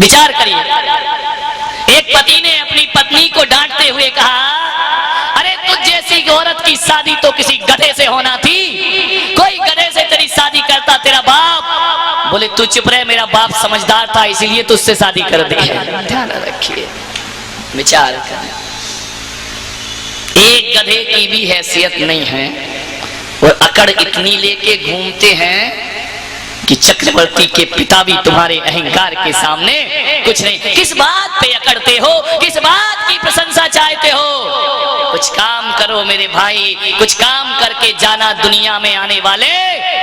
विचार करिए। एक पति ने अपनी पत्नी को डांटते हुए कहा, अरे तुझ जैसी औरत की शादी तो किसी गधे से होना थी, कोई गधे से तेरी शादी करता तेरा बाप। बोले तू चुप रहे, मेरा बाप समझदार था इसीलिए तुझसे शादी कर दी है। ध्यान रखिए, विचार करें। एक गधे की भी हैसियत नहीं है और अकड़ इतनी लेके घूमते हैं कि चक्रवर्ती के पिता भी तुम्हारे अहंकार के सामने कुछ नहीं। किस बात पे अकड़ते हो, किस बात की प्रशंसा चाहते हो? कुछ काम करो मेरे भाई, कुछ काम करके जाना। दुनिया में आने वाले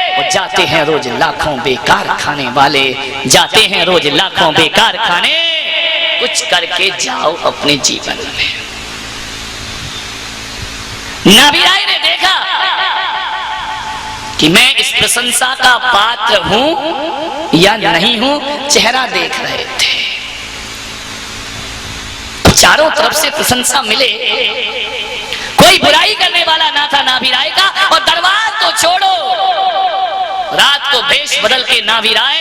वो जाते हैं रोज लाखों बेकार खाने वाले, जाते हैं रोज लाखों बेकार खाने। कुछ करके जाओ अपने जीवन में। नाभिराय ने देखा कि मैं इस प्रशंसा का पात्र हूं या नहीं हूं, चेहरा देख रहे थे। चारों तरफ से प्रशंसा मिले, कोई बुराई करने वाला ना था नाभिराय का। और दरबार तो छोड़ो, रात को भेष बदल के नाभिराय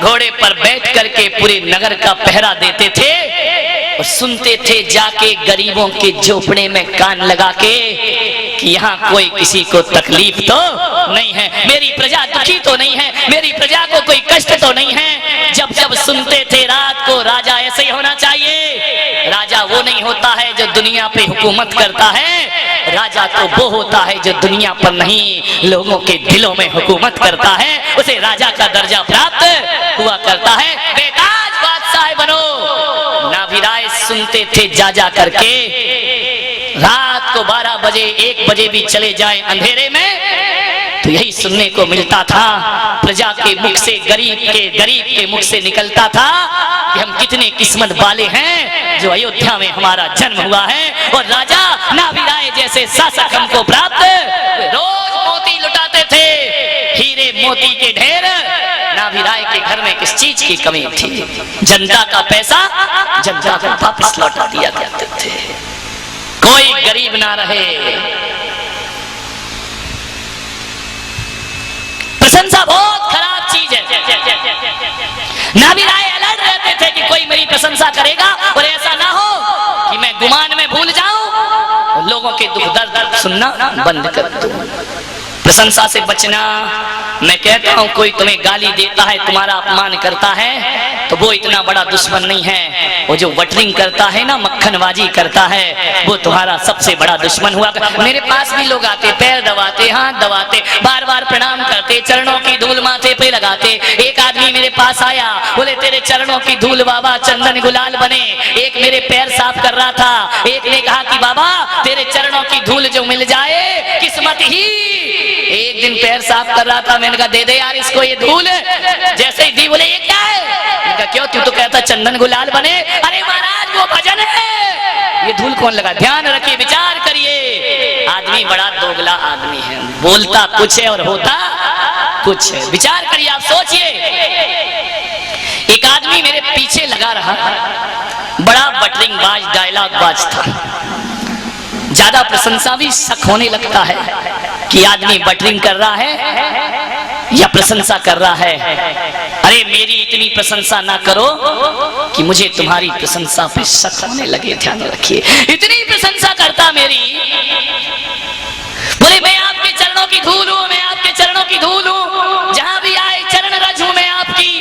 घोड़े पर बैठ करके पूरे नगर का पहरा देते थे और सुनते थे जाके गरीबों के झोपड़े में कान लगा के कि यहाँ कोई किसी को तकलीफ तो नहीं है, मेरी प्रजा दुखी तो नहीं है, मेरी प्रजा को कोई कष्ट तो नहीं है। जब जब सुनते थे रात को, राजा ऐसे ही होना चाहिए। राजा वो नहीं होता है जो दुनिया पे हुकूमत करता है, राजा तो वो होता है जो दुनिया पर नहीं लोगों के दिलों में हुकूमत करता है, उसे राजा का दर्जा प्राप्त हुआ करता है। बेताज बादशाह बनो। नाभिराय सुनते थे जा जा करके, रात को 12 बजे 1 बजे भी चले जाएं अंधेरे में तो यही सुनने को मिलता था। प्रजा के मुख से, गरीब के मुख से निकलता था कि हम कितने किस्मत वाले हैं जो अयोध्या में हमारा जन्म हुआ है और राजा नाभिराय जैसे शासक हमको प्राप्त। रोज मोती लुटाते थे, हीरे मोती के ढेर। नाभिराय के घर में किस चीज की कमी थी? जनता का पैसा जनता को वापस लौटा दिया करते थे, कोई गरीब ना रहे। प्रशंसा बहुत खराब चीज है। नाभिराय अलर्ट रहते थे कि कोई मेरी प्रशंसा करेगा और ऐसा ना हो कि मैं गुमान में भूल जाऊं और लोगों के दुख दर्द सुनना बंद कर दूं। प्रशंसा से बचना। मैं कहता हूं कोई तुम्हें गाली देता है, तुम्हारा अपमान करता है तो वो इतना बड़ा दुश्मन नहीं है। वो जो वटरिंग करता है ना, मक्खनबाजी करता है, वो तुम्हारा सबसे बड़ा दुश्मन हुआ। मेरे पास भी लोग आते, पैर दबाते, हाथ दबाते, बार बार प्रणाम करते, चरणों की धूल माथे पे लगाते। एक आदमी मेरे पास आया, बोले तेरे चरणों की धूल बाबा चंदन गुलाल बने। एक मेरे पैर साफ कर रहा था, एक ने कहा कि बाबा तेरे चरणों की धूल जो मिल जाए किस्मत ही। एक दिन पैर साफ कर रहा था, मैंने कहा दे दे यार इसको ये धूल। जैसे ही दी, बोले ये क्या है? मैंने कहा क्यों, तू तो कहता चंदन गुलाल बने। अरे महाराज वो भजन है, ये धूल कौन लगा? ध्यान रखिए, विचार करिए। आदमी बड़ा दोगला आदमी है, बोलता कुछ है और होता कुछ है। विचार करिए, आप सोचिए। एक आदमी मेरे पीछे लगा रहा, बड़ा बटरिंग बाज, डायलॉग बाज था। ज्यादा प्रशंसा भी शक होने लगता है कि आदमी बटरिंग कर रहा है या प्रशंसा कर रहा है। अरे मेरी इतनी प्रशंसा ना करो कि मुझे तुम्हारी प्रशंसा पे शक होने लगे। ध्यान रखिए, इतनी प्रशंसा करता मेरी, बोले मैं आपके चरणों की धूल हूं, मैं आपके चरणों की धूल हूं, जहां भी आए चरण रज हूं मैं आपकी।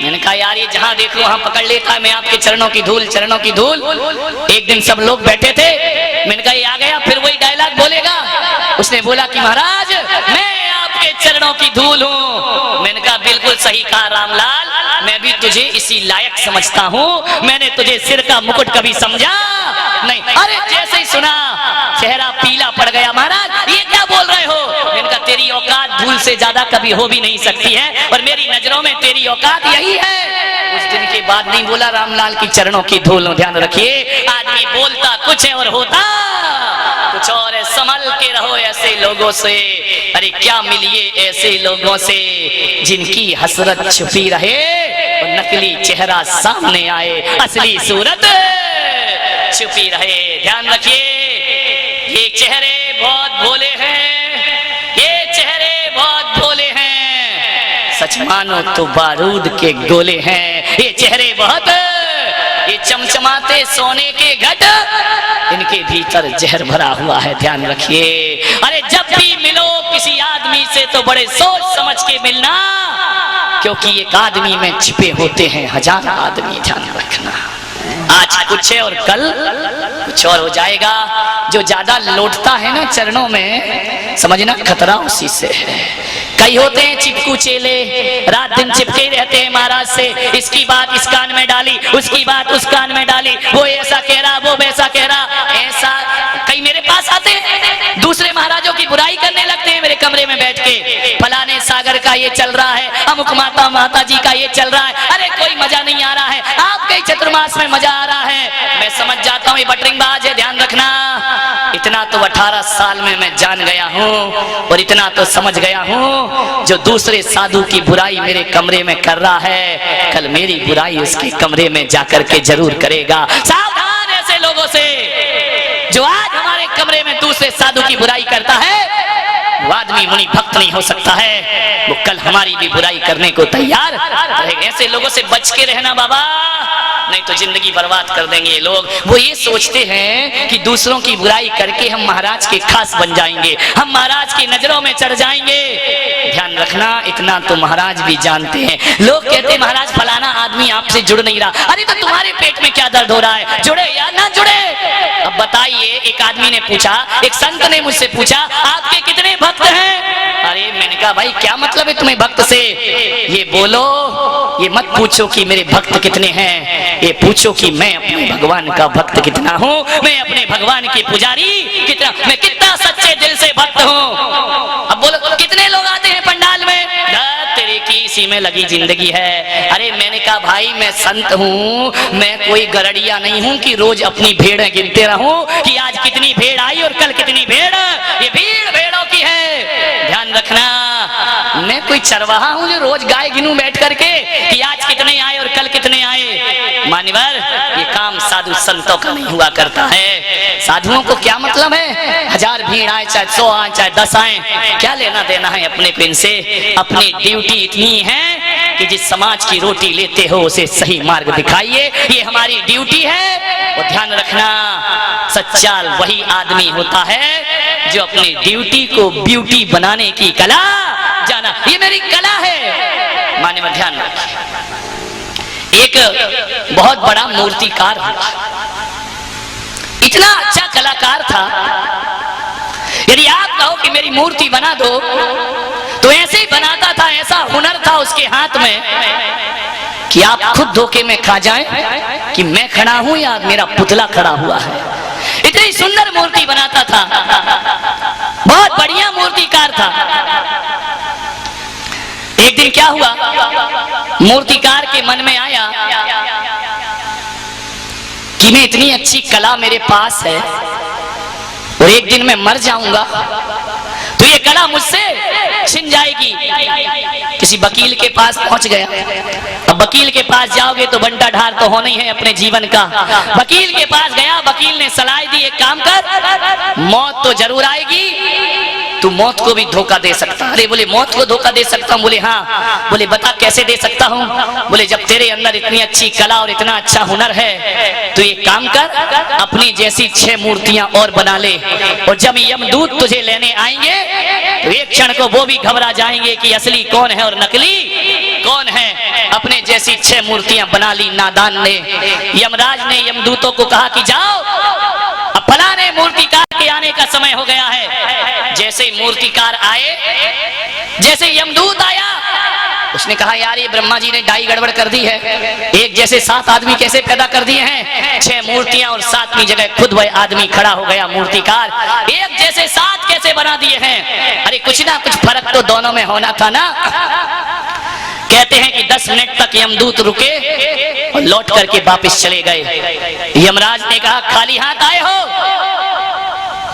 मैंने कहा यार ये जहां देखो वहां पकड़ लेता है, मैं आपके चरणों की धूल, चरणों की धूल। एक दिन सब लोग बैठे थे, मैंने कहा ये आ गया फिर वही डायलॉग बोलेगा। उसने बोला कि महाराज मैं आपके चरणों की धूल हूं। मैंने कहा बिल्कुल सही कहा रामलाल, मैं भी तुझे इसी लायक समझता हूं, मैंने तुझे सिर का मुकुट कभी समझा नहीं। अरे जैसे ही सुना चेहरा पीला पड़ गया, महाराज ये क्या बोल रहे हो? मैंने कहा तेरी औकात धूल से ज्यादा कभी हो भी नहीं सकती है और मेरी नजरों में तेरी औकात यही है। उस दिन के बाद नहीं बोला रामलाल की चरणों की धूल। ध्यान रखिए, आदमी बोलता कुछ है और होता कुछ और है। संभल के रहो ऐसे लोगों से। अरे क्या मिलिए ऐसे लोगों से जिनकी हसरत छुपी रहे और नकली चेहरा सामने आए, असली सूरत छुपी रहे। ध्यान रखिए, ये चेहरे बहुत भोले हैं, ये चेहरे बहुत भोले हैं, सच मानो तो बारूद के गोले हैं। ये चेहरे बहुत, ये चमचमाते सोने के घट, इनके भीतर जहर भरा हुआ है, ध्यान रखिए। अरे जब भी मिलो किसी आदमी से तो बड़े सोच समझ के मिलना, क्योंकि एक आदमी में छिपे होते हैं हजार आदमी, ध्यान रखना। आज कुछ है और कल कुछ और हो जाएगा। जो ज्यादा लौटता है ना चरणों में, समझना खतरा उसी से है। कई होते हैं चिपकू चेले, रात दिन चिपके रहते हैं महाराज से, इसकी बात इस कान में डाली, उसकी बात उस कान में डाली, वो ऐसा कह रहा, वो वैसा कह रहा, ऐसा। कई मेरे पास आते हैं, दूसरे महाराजों की बुराई करने लगते हैं मेरे कमरे में बैठ के, फलाने सागर का ये चल रहा है, अमुक माता जी का ये चल रहा है। अरे कोई मजा नहीं आ रहा है, आपके चतुर्मास में मजा आ रहा है। मैं समझ जाता हूँ ये बटरिंगबाज है, ध्यान रखना। इतना तो 18 साल में मैं जान गया हूँ, और इतना तो समझ गया हूँ, जो दूसरे साधु की बुराई मेरे कमरे में कर रहा है, कल मेरी बुराई उसके कमरे में जाकर के जरूर करेगा। सावधान ऐसे लोगों से। जो आज हमारे कमरे में दूसरे साधु की बुराई करता है, वो आदमी मुनि भक्त नहीं हो सकता है, वो कल हमारी भी बुराई करने को तैयार है। ऐसे लोगों से बच के रहना बाबा, नहीं तो जिंदगी बर्बाद कर देंगे ये लोग। वो ये सोचते हैं कि दूसरों की बुराई करके हम महाराज के खास बन जाएंगे, हम महाराज की नजरों में चढ़ जाएंगे। ध्यान रखना, इतना तो महाराज भी जानते हैं। लोग कहते हैं महाराज फलाना आदमी आपसे जुड़ नहीं रहा। अरे तो तुम्हारे पेट में क्या दर्द हो रहा है, जुड़े या ना जुड़े? अब बताइए। एक आदमी ने पूछा, एक संत ने मुझसे पूछा, आपके कितने भक्त हैं? अरे मैंने कहा भाई क्या मतलब है तुम्हें भक्त से? ये बोलो, ये मत पूछो कि मेरे भक्त कितने हैं, ये पूछो कि मैं अपने भगवान का भक्त कितना हूँ, मैं अपने भगवान के पुजारी कितना, मैं कितना सच्चे दिल से भक्त हूँ। अब बोलो कितने लोग आते हैं पंडाल में? तेरे की इसी में लगी जिंदगी है। अरे मैंने कहा भाई मैं संत हूँ, मैं कोई गरड़िया नहीं हूँ कि रोज अपनी भेड़ें गिनते रहूं कि आज कितनी भेड़ आई और कल कितनी भेड़। ये भीड़ भेड़ों की है, ध्यान रखना। मैं कोई चरवाहा हूँ जो रोज गाय गिनूं बैठ करके कि आज कितने आए और कल कितने आए? मान्यवर, ये काम साधु संतों का नहीं हुआ करता है। साधुओं को क्या मतलब है, हजार भीड़ आए, चाहे 100 आए, चाहे 10 आए, क्या लेना देना है अपने पिन से। अपनी ड्यूटी इतनी है कि जिस समाज की रोटी लेते हो उसे सही मार्ग दिखाइए, ये हमारी ड्यूटी है। और ध्यान रखना, सच्चा वही आदमी होता है जो अपनी ड्यूटी को ब्यूटी बनाने की कला जाना। ये मेरी कला है। मान्यवर ध्यान रखिए। एक बहुत बड़ा मूर्तिकार हुआ, इतना अच्छा कलाकार था, यदि आप कहो कि मेरी मूर्ति बना दो तो ऐसे ही बनाता था। ऐसा हुनर था उसके हाथ में कि आप खुद धोखे में खा जाएं कि मैं खड़ा हूं या मेरा पुतला खड़ा हुआ है। इतनी सुंदर मूर्ति बनाता था, बहुत बढ़िया मूर्तिकार था। एक दिन क्या हुआ, मूर्तिकार के मन में आया कि मैं इतनी अच्छी कला मेरे पास है और एक दिन मैं मर जाऊंगा तो ये कला मुझसे छिन जाएगी। किसी वकील के पास पहुंच गया। अब वकील के पास जाओगे तो बंटा ढार तो होना ही है अपने जीवन का। वकील के पास गया, वकील ने सलाह दी, एक काम कर, मौत तो जरूर आएगी, तू मौत को भी धोखा दे सकता। अरे बोले मौत को धोखा दे सकता हूँ? बोले हाँ। बोले बता कैसे दे सकता हूँ? बोले जब तेरे अंदर इतनी अच्छी कला और इतना अच्छा हुनर है तो ये काम कर, अपनी जैसी 6 मूर्तियां और बना ले, और जब यमदूत तुझे लेने आएंगे तो एक क्षण को वो भी घबरा जाएंगे कि असली कौन है और नकली कौन है। अपने जैसी 6 मूर्तियां बना ली नादान ने। यमराज ने यमदूतों को कहा कि जाओ, अब फलाने मूर्तिकार के आने का समय हो गया है। जैसे मूर्तिकार आए, जैसे यमदूत आया, उसने कहा यार ये ब्रह्मा जी ने डाई गड़बड़ कर दी है। एक जैसे 7 आदमी कैसे पैदा कर दिए हैं? 6 मूर्तियां और 7वीं जगह खुद वह आदमी खड़ा हो गया मूर्तिकार। एक जैसे 7 कैसे बना दिए हैं? अरे कुछ ना कुछ फर्क तो दोनों में होना था ना। कहते हैं कि 10 मिनट तक यमदूत रुके और लौट करके वापस चले गए। यमराज ने कहा खाली हाथ आए हो?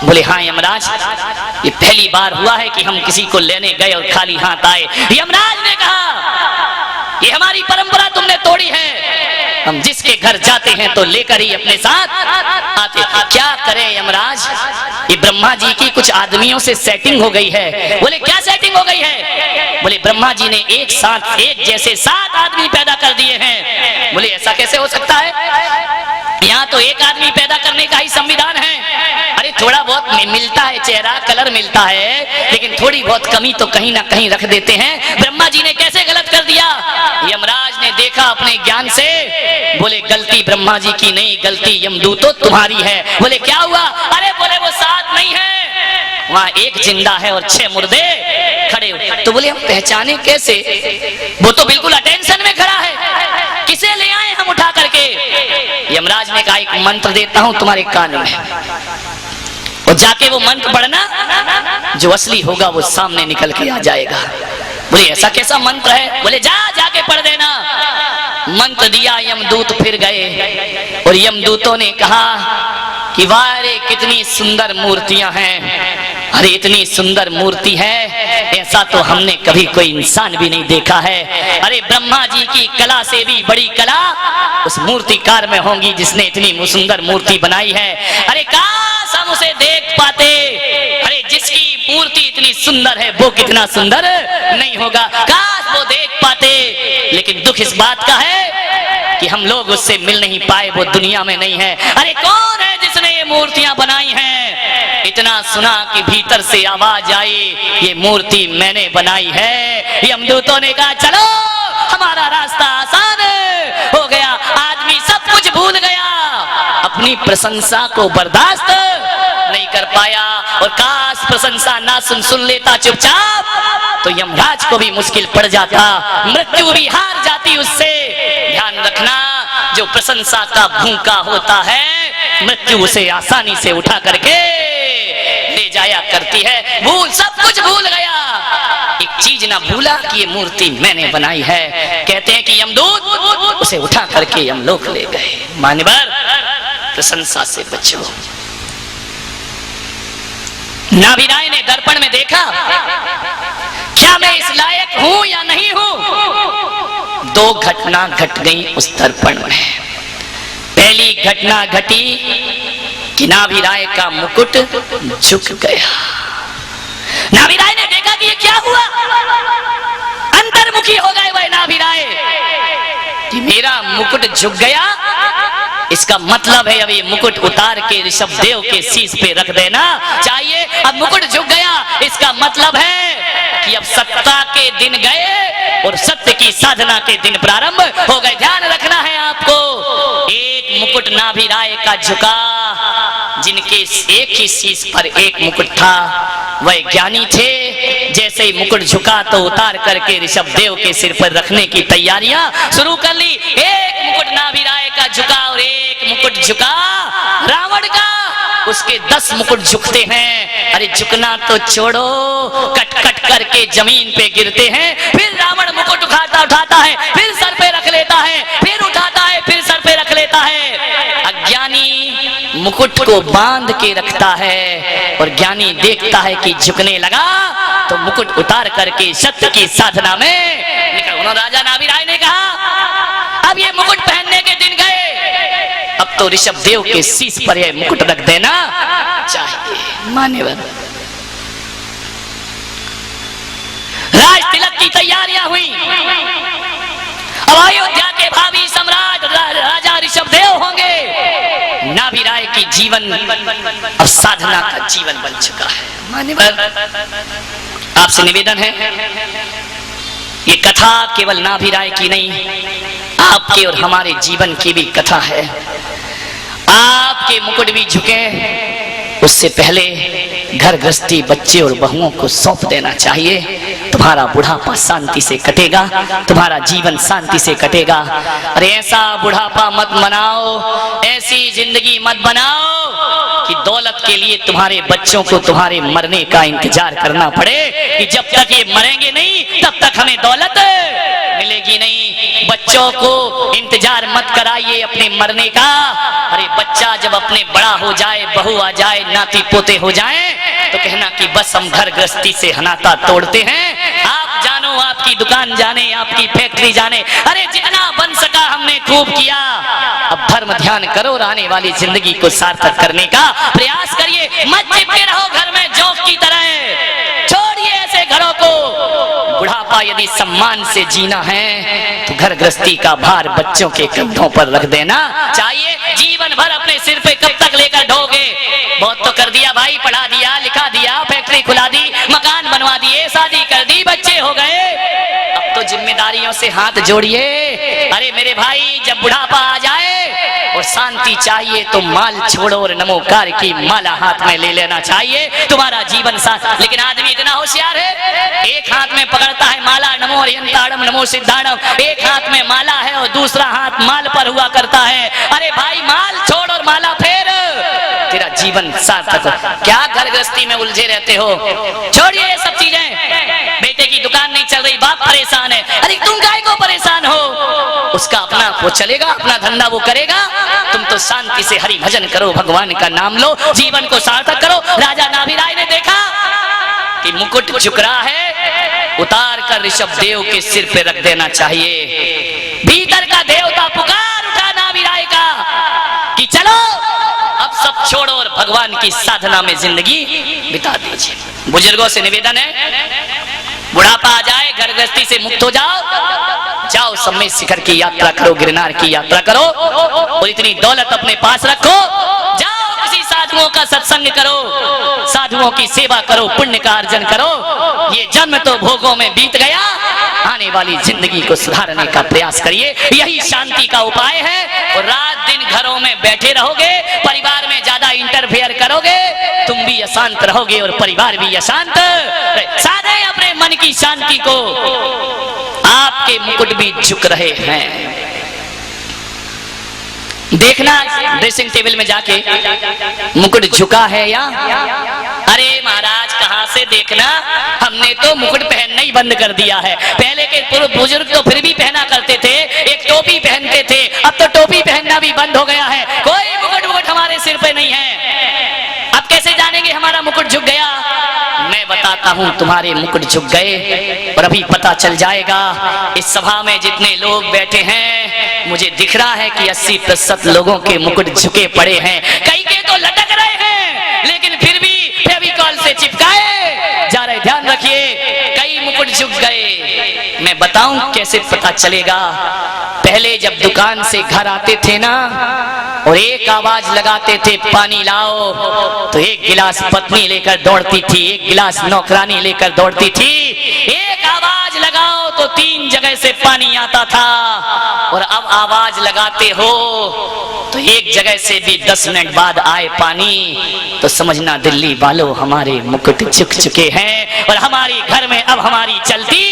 बोले हाँ यमराज, ये पहली बार हुआ है कि हम किसी को लेने गए और खाली हाथ आए। यमराज ने कहा ये हमारी परंपरा तुमने तोड़ी है, हम जिसके घर जाते हैं तो लेकर ही अपने साथ आते। क्या करें यमराज, ये ब्रह्मा जी की कुछ आदमियों से सेटिंग हो गई है। बोले क्या सेटिंग हो गई है? बोले ब्रह्मा जी ने एक साथ एक जैसे 7 आदमी पैदा कर दिए हैं। बोले ऐसा कैसे हो सकता है? यहाँ तो एक आदमी पैदा करने का ही संविधान है। अरे थोड़ा बहुत मिलता है, चेहरा कलर मिलता है, लेकिन थोड़ी बहुत कमी तो कहीं ना कहीं रख देते हैं। ब्रह्मा जी ने कैसे गलत कर दिया? यमराज ने देखा अपने ज्ञान से, बोले गलती ब्रह्मा जी की नहीं, गलती यमदूतों तुम्हारी है। बोले क्या हुआ? अरे बोले वो 7 नहीं है, वहां एक जिंदा है और 6 मुर्दे खड़े हुए। तो बोले हम पहचाने कैसे? वो तो बिल्कुल अटेंशन में खड़ा है, किसे ले आए हम उठा करके? यमराज ने कहा एक मंत्र देता हूं तुम्हारे कान में, और जाके वो मंत्र पढ़ना, जो असली होगा वो सामने निकल के आ जाएगा। बोले ऐसा कैसा मंत्र है? बोले जाके पढ़ देना। मंत्र दिया, यमदूत फिर गए और यमदूतों ने कहा कि वाह रे कितनी सुंदर मूर्तियां हैं, अरे इतनी सुंदर मूर्ति है, ऐसा तो हमने कभी कोई इंसान भी नहीं देखा है। अरे ब्रह्मा जी की कला से भी बड़ी कला उस मूर्तिकार में होंगी जिसने इतनी सुंदर मूर्ति बनाई है। अरे काश हम उसे देख पाते। अरे जिसकी मूर्ति इतनी सुंदर है वो कितना सुंदर नहीं होगा, काश वो देख पाते। लेकिन दुख इस बात का है कि हम लोग उससे मिल नहीं पाए, वो दुनिया में नहीं है। अरे कौन है जिसने ये मूर्तियां बनाई हैं? इतना सुना कि भीतर से आवाज आई, ये मूर्ति मैंने बनाई है। यमदूतों ने कहा चलो हमारा रास्ता आसान हो गया। आदमी सब कुछ भूल गया, अपनी प्रशंसा को बर्दाश्त नहीं कर पाया, और काश प्रशंसा ना सुन लेता चुपचाप, तो यमराज को भी मुश्किल पड़ जाता, मृत्यु भी हार जाती उससे। ध्यान रखना, जो प्रशंसा का भूखा होता है मृत्यु उसे आसानी से उठा करके ले जाया करती है। भूल, सब कुछ भूल गया, एक चीज ना भूला कि ये मूर्ति मैंने बनाई है। कहते हैं कि यमदूत उसे उठा करके यमलोक ले गए। मान्यवर, प्रशंसा से बचो। नाभिराय ने दर्पण में देखा, क्या मैं इस लायक हूं या नहीं हूं? 2 घटना घट गई उस दर्पण में। पहली घटना घटी कि नाभिराय का मुकुट झुक गया। नाभिराय ने देखा कि ये क्या हुआ, अंतर्मुखी हो गए वह नाभिराय कि मेरा मुकुट झुक गया, इसका मतलब है अब ये मुकुट उतार के ऋषभदेव के शीश पे रख देना चाहिए। अब मुकुट झुक गया, इसका मतलब है कि अब सत्ता के दिन गए और सत्य की साधना के दिन प्रारंभ हो गए। ध्यान रखना है आपको, एक मुकुट नाभिराय का झुका, जिनके एक ही शीश पर एक मुकुट था, वह ज्ञानी थे। जैसे ही मुकुट झुका तो उतार करके ऋषभदेव के सिर पर रखने की तैयारियां शुरू कर ली। एक मुकुट नाभिराय का झुका और एक मुकुट झुका रावण का, उसके 10 मुकुट झुकते हैं। अरे झुकना तो छोड़ो, कट कट करके जमीन पे गिरते हैं। फिर रावण मुकुट उठाता है, फिर सर पे रख लेता है, फिर उठाता है, फिर सर पे रख लेता है। अज्ञानी मुकुट को बांध के रखता है और ज्ञानी देखता है कि झुकने लगा तो मुकुट उतार करके सत्य की साधना में निकल। राजा नाभिराय ने कहा अब ये मुकुट पहनने के दिन गए, अब तो ऋषभदेव के शीश पर यह मुकुट रख देना चाहिए। मान्यवर, राज तिलक की तैयारियां हुई। अब अयोध्या के भावी सम्राट राजा ऋषभदेव होंगे। नाभिराय की जीवन अब साधना का जीवन बन चुका है। मान्यवर, आपसे निवेदन है, ये कथा केवल नाभिराय की नहीं, आपके और हमारे जीवन की भी कथा है। आपके मुकुट भी झुके, उससे पहले घर गृहस्थी, बच्चे और बहुओं को सौंप देना चाहिए। तुम्हारा बुढ़ापा शांति से कटेगा, तुम्हारा जीवन शांति से कटेगा। अरे ऐसा बुढ़ापा मत मनाओ, ऐसी जिंदगी मत बनाओ कि दौलत के लिए तुम्हारे बच्चों को तुम्हारे मरने का इंतजार करना पड़े कि जब तक ये मरेंगे नहीं तब तक हमें दौलत मिलेगी नहीं। बच्चों को इंतजार मत कराइए अपने मरने का। अरे बच्चा जब अपने बड़ा हो जाए, बहू आ जाए, नाती पोते हो जाए, तो कहना कि बस हम घर गृहस्थी से नाता तोड़ते हैं। आप जानो, आपकी दुकान जाने, आपकी फैक्ट्री जाने, अरे जितना बन सका हमने खूब किया। अब धर्म ध्यान करो और आने वाली जिंदगी को सार्थक करने का प्रयास करिए। मत चिपके रहो घर में जोक की तरह, छोड़िए ऐसे घरों को। बुढ़ापा यदि सम्मान से जीना है तो घर गृहस्थी का भार बच्चों के कंधों पर रख देना चाहिए। जीवन भर अपने सिर पे कब तक लेकर ढोगे? बहुत तो कर दिया भाई, पढ़ा दिया, लिखा दिया, फैक्ट्री खुला दी, मकान बनवा दिए, शादी कर दी, बच्चे हो गए, अब तो जिम्मेदारियों से हाथ जोड़िए। अरे मेरे भाई, जब बुढ़ापा आ जाए और शांति चाहिए तो माल छोड़ो और नमोकार की माला हाथ में ले लेना चाहिए, तुम्हारा जीवन साथ। लेकिन आदमी इतना होशियार है, एक हाथ में पकड़ता है माला, नमो हरियंताड़म नमो सिद्धाड़म, एक हाथ में माला है और दूसरा हाथ माल पर हुआ करता है। अरे भाई, माल छोड़ और माला फेर, तेरा जीवन सार्थक। क्या घर गृहस्थी में उलझे रहते हो? छोड़िए ये सब चीजें। बेटे की दुकान नहीं चल रही, बाप परेशान है। अरे तुम काहे को परेशान हो? उसका अपना वो चलेगा, अपना धंधा वो करेगा, तुम तो शांति से हरि भजन करो, भगवान का नाम लो, जीवन को सार्थक करो। राजा नाभिराय ने देखा कि मुकुट झुक रहा है, उतार कर ऋषभ देव के सिर पे रख देना चाहिए। भीतर का देवता पुकार उठा नाभिराय का कि चलो अब सब छोड़ो और भगवान की साधना में जिंदगी बिता दीजिए। बुजुर्गों से निवेदन है, बुढ़ापा आ जाए, घर गृहस्थी से मुक्त हो जाओ, जाओ सम्मेद शिखर की यात्रा करो, गिरनार की यात्रा करो और इतनी दौलत अपने पास रखो, जाओ किसी साधुओं का सत्संग करो, साधुओं की सेवा करो, पुण्य का अर्जन करो। ये जन्म तो भोगों में बीत गया, आने वाली जिंदगी को सुधारने का प्रयास करिए, यही शांति का उपाय है। और रात दिन घरों में बैठे रहोगे, परिवार में ज्यादा इंटरफेयर करोगे, तुम भी अशांत रहोगे और परिवार भी अशांत। साधे अपने मन की शांति को, आपके मुकुट भी झुक रहे हैं। देखना ड्रेसिंग टेबल में जाके मुकुट झुका है या? अरे महाराज, कहां से देखना, हमने तो मुकुट पहनना ही बंद कर दिया है। पहले के पूर्व बुजुर्ग तो फिर भी पहना करते थे, एक टोपी पहनते थे, अब तो टोपी पहनना भी बंद हो गया है। कोई मुकुट हमारे सिर पे नहीं है। अब कैसे जानेंगे हमारा मुकुट झुक गया? मैं बताता हूं, तुम्हारे मुकुट झुक गए और अभी पता चल जाएगा। इस सभा में जितने लोग बैठे हैं, मुझे दिख रहा है कि 80% लोगों के मुकुट झुके पड़े हैं। कई के तो लटक रहे हैं, लेकिन फिर भी फेविकॉल से चिपकाए जा रहे। ध्यान रखिए, कई मुकुट झुक गए। मैं बताऊं कैसे पता चलेगा? पहले जब दुकान से घर आते थे ना और एक आवाज लगाते थे, पानी लाओ, तो एक गिलास पत्नी लेकर दौड़ती थी, एक गिलास नौकरानी लेकर दौड़ती थी। एक आवाज लगाओ तो 3 जगह से पानी आता था, और अब आवाज लगाते हो तो एक जगह से भी 10 मिनट बाद आए पानी, तो समझना दिल्ली वालों, हमारे मुकुट झुक चुके हैं और हमारी घर में अब हमारी चलती।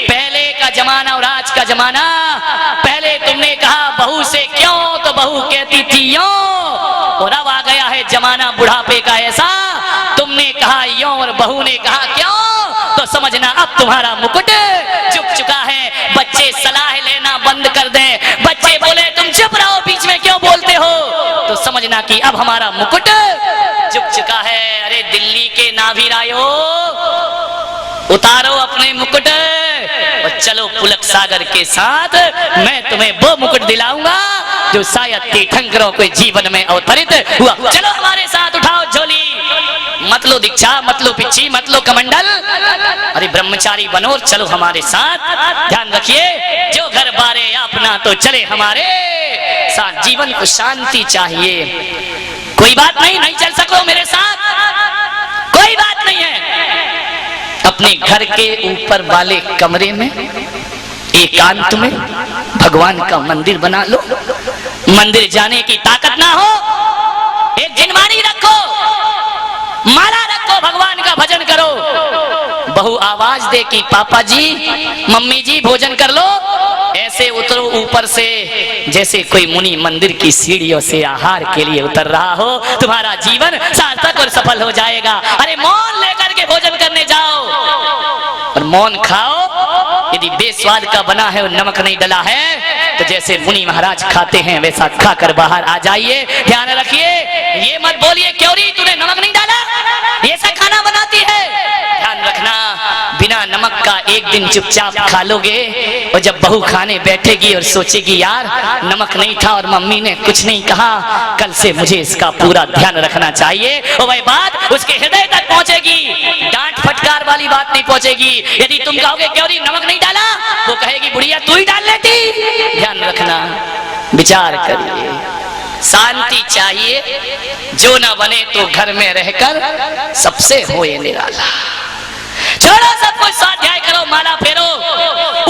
पहले का जमाना और आज का जमाना, पहले तुमने कहा बहू से क्यों, तो बहू कहती थी यों, और अब आ गया है जमाना बुढ़ापे का ऐसा, तुमने कहा यों और बहू ने कहा क्यों, तो समझना अब तुम्हारा मुकुट झुक चुका है। बच्चे सलाह लेना बंद कर दें, बच्चे बोले तुम चुप रहो, बीच में क्यों बोलते हो, तो समझना कि अब हमारा मुकुट झुक चुका है। अरे दिल्ली के नाभिरायो, उतारो अपने मुकुट और चलो पुलक सागर के साथ, मैं तुम्हें वो मुकुट दिलाऊंगा जो शायद तीर्थंकरों के जीवन में अवतरित हुआ। चलो हमारे साथ, उठाओ झोली, मत लो दीक्षा, मत लो पिच्छी, मत लो कमंडल, अरे ब्रह्मचारी बनो और चलो हमारे साथ। ध्यान रखिए, जो घर बारे अपना तो चले हमारे साथ। जीवन को शांति चाहिए। कोई बात नहीं, नहीं चल सको मेरे साथ, कोई बात नहीं है। अपने घर के ऊपर वाले कमरे में एकांत में भगवान का मंदिर बना लो। मंदिर जाने की ताकत ना हो, एक जिनमानी रखो, माला रखो, भगवान का भजन करो। बहू आवाज दे कि पापा जी, मम्मी जी भोजन कर लो, ऐसे उतरो ऊपर से जैसे कोई मुनि मंदिर की सीढ़ियों से आहार के लिए उतर रहा हो। तुम्हारा जीवन सार्थक और सफल हो जाएगा। अरे मौन लेकर के भोजन करने जाओ और मौन खाओ। यदि बेस्वाद का बना है और नमक नहीं डला है, तो जैसे मुनि महाराज खाते हैं वैसा खाकर बाहर आ जाइए। ध्यान रखिए, ये मत बोलिए क्यों री तूने नमक नहीं डाला, ये ऐसा खाना बनाती है। ध्यान रखना, बिना बिना नमक का एक दिन चुपचाप खा लोगे, और जब बहू खाने बैठेगी और सोचेगी यार नमक नहीं था और मम्मी ने कुछ नहीं कहा, कल से मुझे इसका पूरा ध्यान रखना चाहिए, और वह बात उसके हृदय तक पहुंचेगी। डांट फटकार वाली बात नहीं पहुंचेगी। यदि तुम कहोगे क्यों नमक नहीं डाला, वो कहेगी बुढ़िया तू ही डाल लेती। ध्यान रखना, विचार करिए। शांति चाहिए, जो न बने तो घर में रहकर सबसे होए निराला। छोड़ो सब कुछ, स्वाध्याय करो, माला फेरो,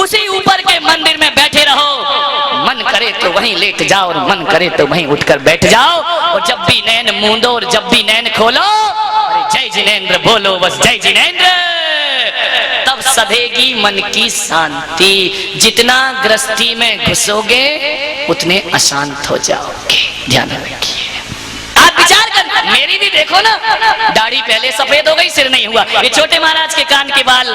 उसी ऊपर के मंदिर में बैठे रहो। मन करे तो वहीं लेट जाओ और मन करे तो वहीं उठकर बैठ जाओ, और जब भी नैन मूंदो और जब भी नैन खोलो जय जिनेंद्र बोलो, बस जय जिनेंद्र, तब सधेगी मन की शांति। जितना गृहस्थी में घुसोगे उतने अशांत हो जाओगे। ध्यान रखिए, आप विचार कर। मेरी भी देखो ना, दाढ़ी पहले सफेद हो गई, सिर नहीं हुआ। ये छोटे महाराज के कान के बाल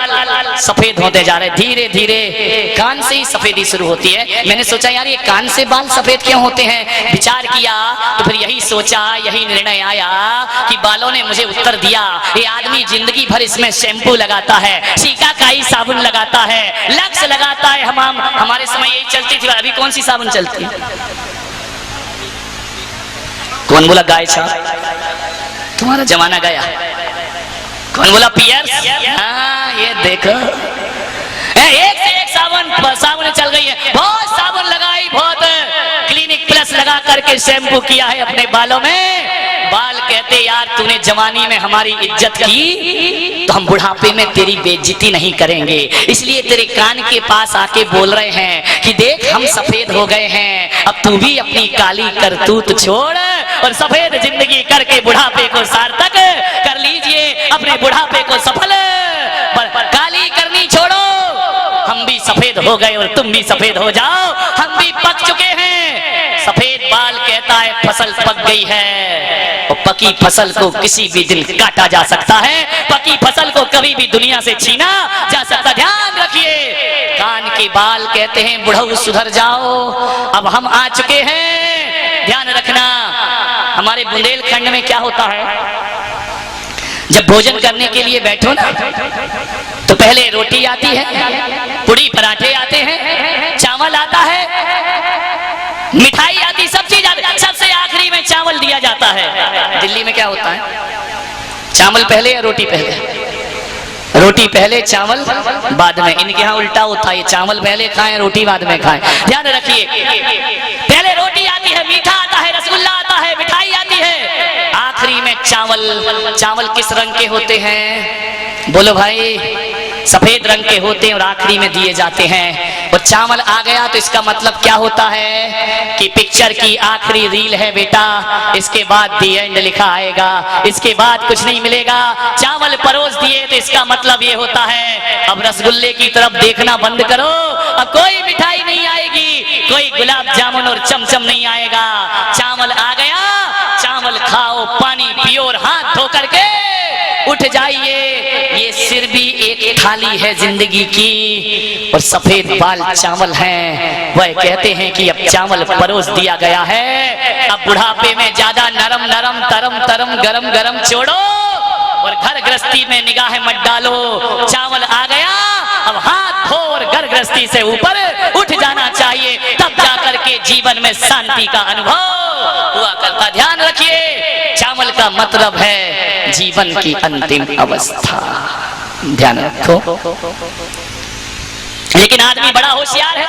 सफेद होते जा रहे, धीरे धीरे कान से ही सफेदी शुरू होती है। मैंने सोचा यार ये कान से बाल सफेद क्यों होते हैं, विचार किया तो फिर यही सोचा, यही निर्णय आया कि बालों ने मुझे उत्तर दिया। ये आदमी जिंदगी भर इसमें शैम्पू लगाता है, शिकाकाई साबुन लगाता है, लक्स लगाता है। हमारे समय यही चलती थी। अभी कौन सी साबुन चलती है? कौन बोला गाय छा? तुम्हारा जमाना गया। कौन बोला पियर्स? हाँ ये देखो, एक से एक साबुन चल गई है। बहुत साबुन लगाई, बहुत क्लिनिक प्लस लगा करके शैम्पू किया है अपने बालों में। बाल कहते यार तूने जवानी में हमारी इज्जत की तो हम बुढ़ापे में तेरी बेइज्जती नहीं करेंगे, इसलिए तेरे कान के पास आके बोल रहे हैं कि देख हम सफेद हो गए हैं, अब तू भी अपनी काली करतूत छोड़ और सफेद जिंदगी करके बुढ़ापे को सार्थक कर लीजिए, अपने बुढ़ापे को सफल। पर काली करनी छोड़ो, हम भी सफेद हो गए और तुम भी सफेद हो जाओ, हम भी पक चुके हैं। सफेद बाल कहता है फसल पक गई है, और पकी फसल को किसी भी दिन काटा जा सकता है, पकी फसल को कभी भी दुनिया से छीना जा सकता। ध्यान रखिए, कान के बाल कहते हैं बुढ़ऊ सुधर जाओ, अब हम आ चुके हैं। ध्यान रखना, हमारे बुंदेलखंड में क्या होता है, जब भोजन करने के लिए बैठो ना तो पहले रोटी आती है, पूड़ी पराठे आते हैं, चावल आता है, मिठाई आती, सब चीज आती, सबसे आखिरी में चावल दिया जाता है। दिल्ली में क्या होता है, चावल पहले या रोटी पहले? रोटी पहले चावल बाद में। इनके यहाँ उल्टा होता है, चावल पहले खाएं रोटी बाद में खाएं। ध्यान रखिए, पहले रोटी आती है, मीठा आता है, रसगुल्ला आता है, मिठाई आती है, आखिरी में चावल। चावल किस रंग के होते हैं बोलो भाई? सफेद रंग के होते हैं और आखिरी में दिए जाते हैं। और चावल आ गया तो इसका मतलब क्या होता है कि पिक्चर की आखिरी रील है बेटा, इसके बाद दी एंड लिखा आएगा, इसके बाद कुछ नहीं मिलेगा। चावल परोस दिए तो इसका मतलब ये होता है अब रसगुल्ले की तरफ देखना बंद करो, अब कोई मिठाई नहीं आएगी, कोई गुलाब जामुन और चमचम नहीं आएगा। चावल आ गया, चावल खाओ, पानी पियो और हाथ धो करके उठ जाइए। ये सिर भी एक थाली है जिंदगी की, और सफेद बाल चावल हैं। वह कहते हैं कि अब चावल परोस दिया गया है, अब बुढ़ापे में ज्यादा नरम नरम तरम तरम गरम गरम छोड़ो और घर गृहस्थी में निगाह मत डालो। चावल आ गया, अब हाथ धो और घर गृहस्थी से ऊपर उठ जाना चाहिए, तब जाकर के जीवन में शांति का अनुभव हुआ करता। ध्यान रखिए, चावल का मतलब है जीवन की अंतिम अवस्था। ध्यान रखो। लेकिन आदमी बड़ा होशियार है,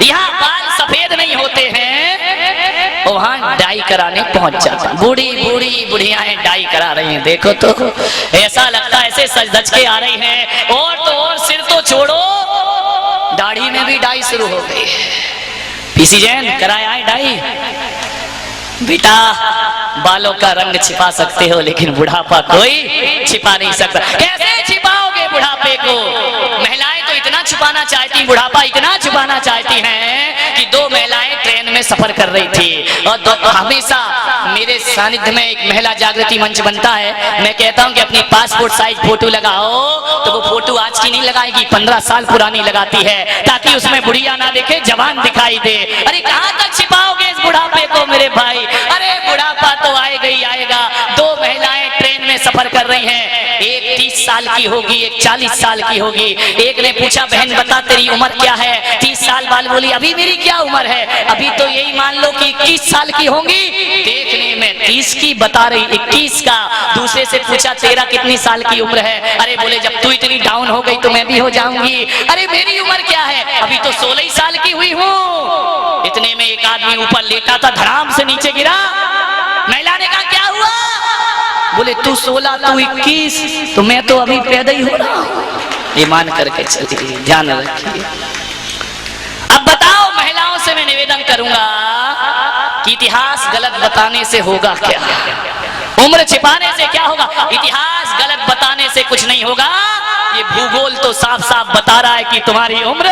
यहाँ बाल सफेद नहीं होते हैं, वहां डाई कराने पहुंच जाता। बूढ़ी बूढ़ी बुढ़ियाएं डाई करा रही हैं, देखो तो ऐसा लगता है ऐसे सज धज के आ रही हैं। और तो और सिर तो छोड़ो, दाढ़ी में भी डाई शुरू हो गई है। पीसी जैन कराया है डाई? बेटा बालों का रंग छिपा सकते हो लेकिन बुढ़ापा कोई छिपा नहीं सकता। कैसे छिपाओगे बुढ़ापे को? महिलाएं तो इतना छुपाना चाहती, बुढ़ापा इतना छुपाना चाहती हैं कि दो महिलाएं ट्रेन में सफर कर रही थी और हमेशा मेरे सानिध्य में एक महिला जागृति मंच बनता है। मैं कहता हूं कि अपनी पासपोर्ट साइज फोटो लगाओ, तो वो फोटो आज की नहीं लगाएगी, 15 साल पुरानी लगाती है, ताकि उसमें बुढ़िया ना दिखे, जवान दिखाई दे। अरे कहां तक छिपाओगे इस बुढ़ापे को मेरे भाई? अरे बुढ़ापा तो आएगा ही आएगा। दो महिलाएं ट्रेन में सफर कर रही हैं, एक 30 साल की होगी, एक 40 साल की होगी। एक ने पूछा बहन बता तेरी उम्र क्या है? 30 साल बाद बोली अभी मेरी क्या उम्र है, अभी तो यही मान लो कि 21 साल की होंगी, देखने में 30 की बता रही 21 का। दूसरे से पूछा तेरा कितनी साल की उम्र है? अरे बोले जब तू इतनी डाउन हो गई तो मैं भी हो जाऊंगी। अरे मेरी उम्र क्या है, अभी तो 16 साल की हुई हूँ। इतने में एक आदमी ऊपर लेटा था, धड़ाम से नीचे गिरा। महिला ने कहा क्या हुआ? बोले तू 16 तू 21, तो मैं तो अभी पैदा ही हो रहा हूँ। ईमान करके चलिए, ध्यान रखिए। अब बताओ, महिलाओं से मैं निवेदन करूंगा कि इतिहास गलत बताने से होगा क्या? उम्र छिपाने से क्या होगा? इतिहास गलत बताने से कुछ नहीं होगा। ये भूगोल तो साफ साफ बता रहा है कि तुम्हारी उम्र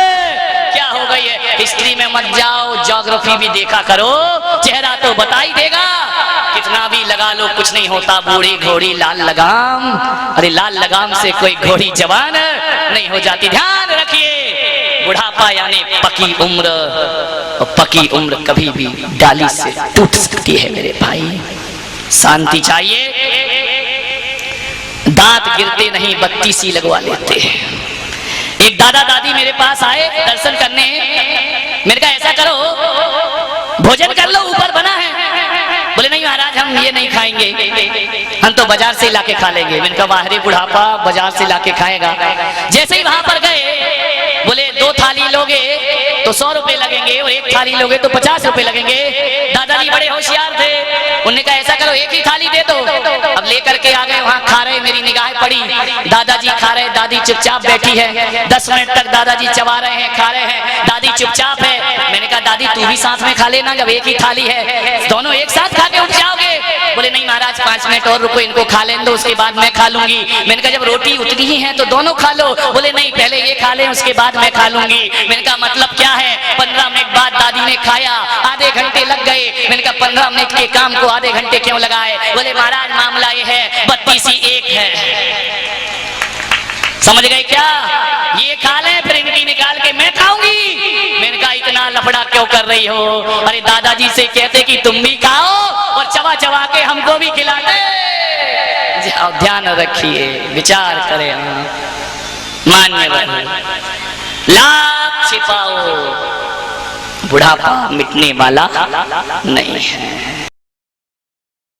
क्या हो गई है। हिस्ट्री में मत जाओ, ज्योग्राफी भी देखा करो, चेहरा तो बता ही देगा। कितना भी लगा लो कुछ नहीं होता। बूढ़ी घोड़ी लाल लगाम, अरे लाल लगाम से कोई घोड़ी जवान नहीं हो जाती। ध्यान रखिए, बुढ़ापा यानी पकी उम्र, और पकी उम्र कभी भी डाली से टूट सकती है मेरे भाई। शांति चाहिए। दांत गिरते नहीं, बत्ती सी लगवा लेते हैं। एक दादा दादी मेरे पास आए दर्शन करने। मैंने कहा ऐसा करो भोजन कर लो, ऊपर बना है। बोले नहीं महाराज हम ये नहीं खाएंगे, हम तो बाजार से ला के खा लेंगे। मैंने कहा बाहरी बुढ़ापा बाजार से ला के खाएगा। जैसे ही वहां पर गए, बोले 2 थाली लोगे तो 100 रुपए लगेंगे, और 1 थाली लोगे तो 50 रुपए लगेंगे। दादाजी बड़े होशियार थे, उन्होंने कहा ऐसा करो 1 ही थाली दे दो। अब लेकर के आ गए, वहां खा रहे, मेरी निगाहें पड़ी, दादाजी खा रहे, दादी चुपचाप बैठी है। 10 मिनट तक दादाजी चबा रहे हैं, खा रहे हैं, दादी चुपचाप है। मैंने कहा दादी तू भी साथ में खा लेना, जब 1 ही थाली है, दोनों एक साथ खा के उठ जाओगे। बोले नहीं महाराज 5 मिनट और रुको, इनको खा लेने दो, उसके बाद मैं खा लूंगी। मैंने कहा जब रोटी उतनी ही है तो दोनों खा लो। बोले नहीं पहले ये खा ले, उसके बाद मैं खा लूंगी। मैंने कहा मतलब क्या है? 15 मिनट बाद दादी ने खाया, आधे घंटे लग गए। मैंने कहा 15 मिनट के काम को आधे घंटे क्यों लगाए? बोले महाराज मामला ये है, बत्ती सी एक है। समझ गए क्या? ये खा ले फिर इनकी निकाल के मैं खाऊंगी। मैंने कहा इतना लफड़ा क्यों कर रही हो? अरे दादाजी से कहते कि तुम भी खाओ और चबा चबा के हमको भी खिला दे। जाओ ध्यान रखिए, विचार करें, मान्य रहे। लाख छिपाओ, बुढ़ापा मिटने वाला नहीं है।